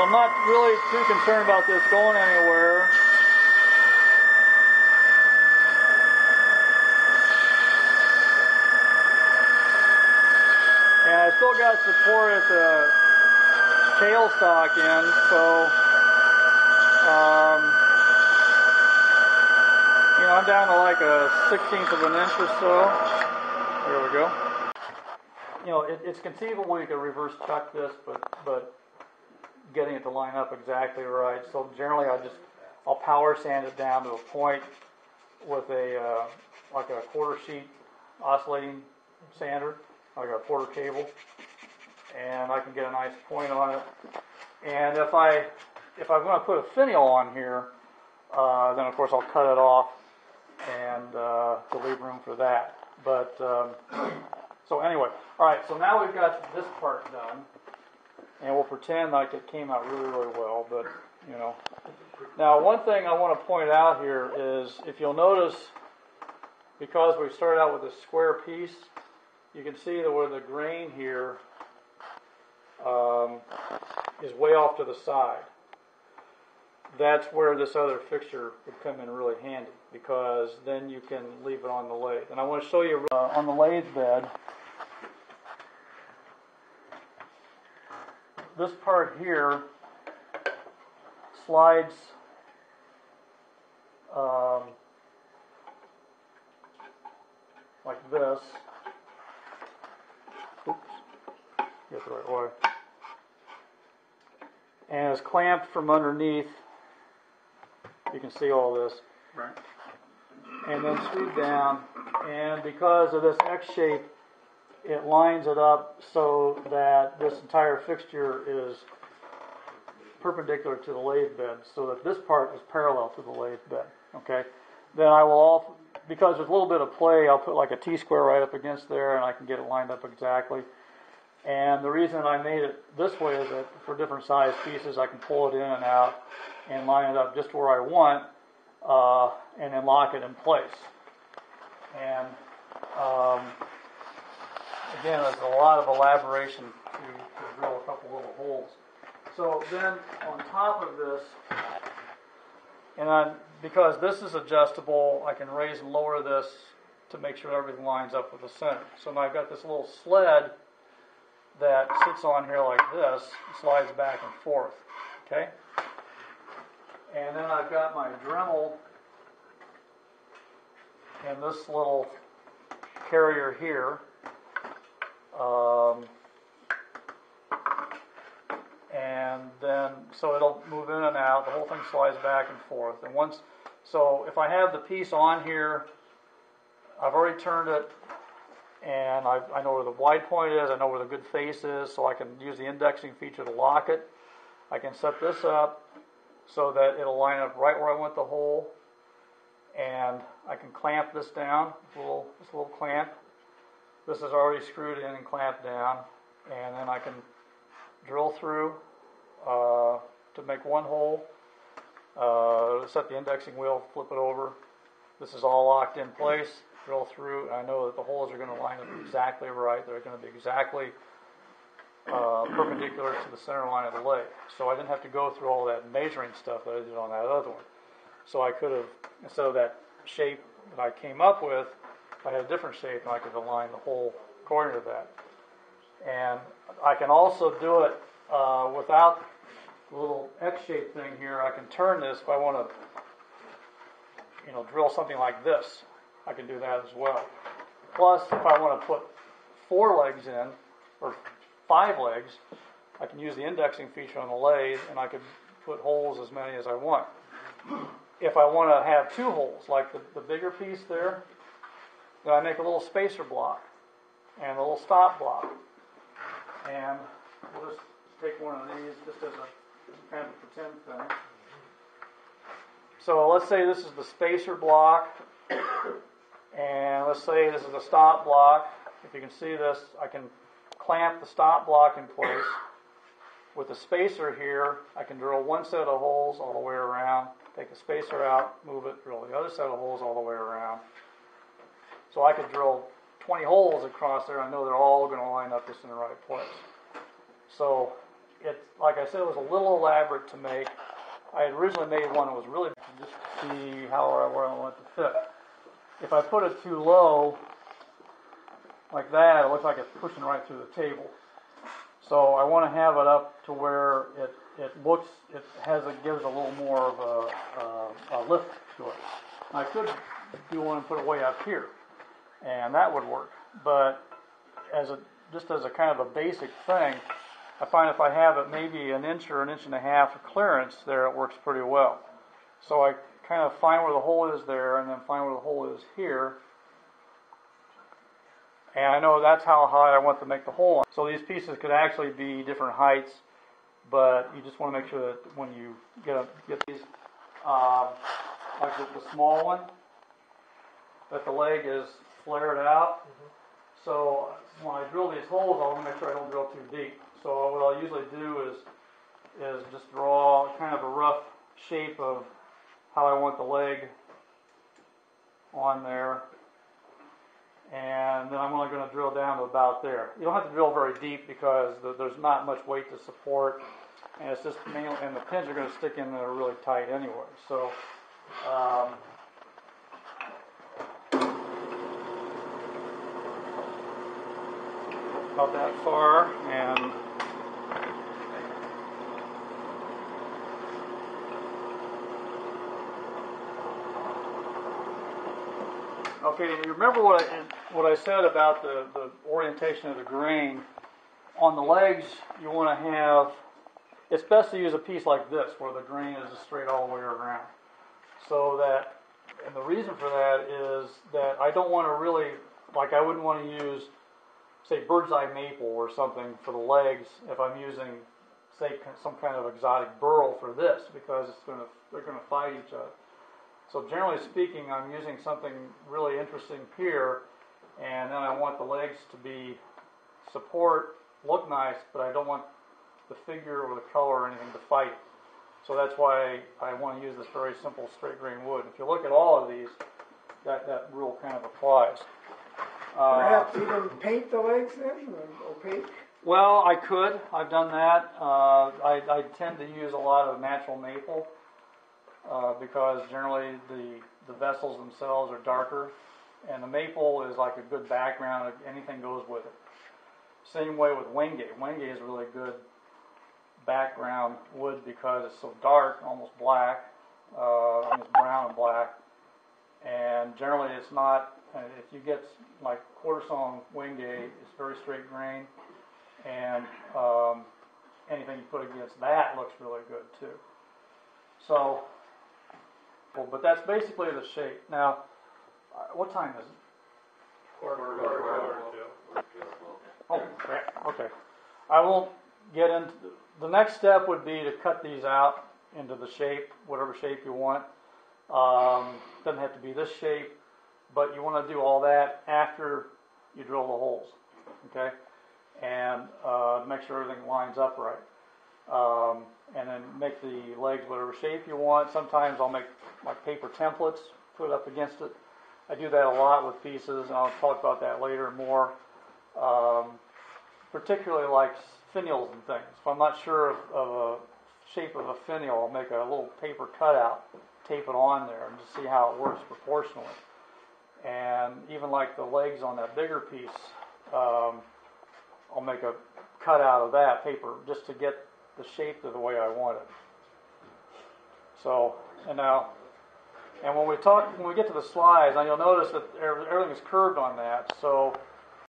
So I'm not really too concerned about this going anywhere. And I still got support at the tailstock end, so I'm down to like a 1/16 of an inch or so. There we go. It's conceivable you could reverse chuck this, but getting it to line up exactly right. So generally, I'll power sand it down to a point with a like a quarter sheet oscillating sander, like a quarter cable, and I can get a nice point on it. And if I'm going to put a finial on here, then of course I'll cut it off and to leave room for that. But so anyway, all right. So now we've got this part done, and we'll pretend like it came out really, really well. But now one thing I want to point out here is, if you'll notice, because we started out with a square piece, you can see that where the grain here is way off to the side. That's where this other fixture would come in really handy, because then you can leave it on the lathe. And I want to show you on the lathe bed, this part here slides like this. Oops, get it the right way. And it's clamped from underneath. You can see all this. Right. And then screwed down. And because of this X shape, it lines it up so that this entire fixture is perpendicular to the lathe bed, so that this part is parallel to the lathe bed. Okay. Then I will because there's a little bit of play, I'll put like a T-square right up against there, and I can get it lined up exactly. And the reason I made it this way is that for different size pieces, I can pull it in and out and line it up just where I want, and then lock it in place. And again, there's a lot of elaboration to drill a couple little holes. So then on top of this, because this is adjustable, I can raise and lower this to make sure everything lines up with the center. So now I've got this little sled that sits on here like this, slides back and forth, okay? And then I've got my Dremel and this little carrier here. And then, so it'll move in and out, the whole thing slides back and forth. And so if I have the piece on here, I've already turned it, and I know where the wide point is, I know where the good face is, so I can use the indexing feature to lock it. I can set this up so that it'll line up right where I want the hole, and I can clamp this down, this little clamp. This is already screwed in and clamped down, and then I can drill through to make one hole, set the indexing wheel, flip it over. This is all locked in place. Drill through, and I know that the holes are going to line up exactly right. They're going to be exactly perpendicular to the center line of the lathe. So I didn't have to go through all that measuring stuff that I did on that other one. So I could have, instead of that shape that I came up with, if I had a different shape, and I could align the hole according to that. And I can also do it without the little X-shaped thing here. I can turn this if I want to, drill something like this. I can do that as well. Plus, if I want to put 4 legs in, or 5 legs, I can use the indexing feature on the lathe, and I can put holes as many as I want. If I want to have 2 holes, like the bigger piece there, then I make a little spacer block and a little stop block. And we'll just take one of these just as a kind of pretend thing. So let's say this is the spacer block, and let's say this is the stop block. If you can see this, I can clamp the stop block in place. With the spacer here, I can drill one set of holes all the way around, take the spacer out, move it, drill the other set of holes all the way around. So I could drill 20 holes across there. I know they're all going to line up just in the right place. So it's like I said, it was a little elaborate to make. I had originally made one that was really just to see where I want it to fit. If I put it too low, like that, it looks like it's pushing right through the table. So I want to have it up to where it gives a little more of a lift to it. I could do one and put it way up here, and that would work. But just as a kind of a basic thing, I find if I have it maybe an inch or an inch and a half of clearance there, it works pretty well. So I kind of find where the hole is there, and then find where the hole is here. And I know that's how high I want to make the hole. So these pieces could actually be different heights, but you just want to make sure that when you get these, like the small one, that the leg is flared out. So when I drill these holes, I want to make sure I don't drill too deep. So what I'll usually do is just draw kind of a rough shape of how I want the leg on there. And then I'm only going to drill down to about there. You don't have to drill very deep because there's not much weight to support, and it's just mainly, and the pins are going to stick in there really tight anyway. So about that far, and okay, you remember what I said about the orientation of the grain. On the legs, you want to have, it's best to use a piece like this, where the grain is straight all the way around. So that, and the reason for that is that I don't want to really, like I wouldn't want to use, say, bird's eye maple or something for the legs if I'm using, say, some kind of exotic burl for this, because they're going to fight each other. So generally speaking, I'm using something really interesting here, and then I want the legs to look nice, but I don't want the figure or the color or anything to fight. So that's why I want to use this very simple straight grain wood. If you look at all of these, that rule kind of applies. Perhaps even paint the legs then, opaque? Well, I could. I've done that. I tend to use a lot of natural maple. Because generally the vessels themselves are darker, and the maple is like a good background. Anything goes with it. Same way with wenge. Wenge is a really good background wood because it's so dark, almost black, almost brown and black. And generally it's not, if you get like quarter sawn wenge, it's very straight grain, and anything you put against that looks really good too. So, but that's basically the shape. Now, what time is it? Quarter to. Oh, crap. Okay. I won't get into the next step would be to cut these out into the shape, whatever shape you want. Doesn't have to be this shape, but you want to do all that after you drill the holes, okay? And make sure everything lines up right. And then make the legs whatever shape you want. Sometimes I'll make like paper templates, put up against it. I do that a lot with pieces, and I'll talk about that later more. Particularly like finials and things. If I'm not sure of a shape of a finial, I'll make a little paper cutout, tape it on there, and just see how it works proportionally. And even like the legs on that bigger piece, I'll make a cutout of that paper just to get the shape of the way I want it. So, and when we get to the slides, now you'll notice that everything is curved on that. So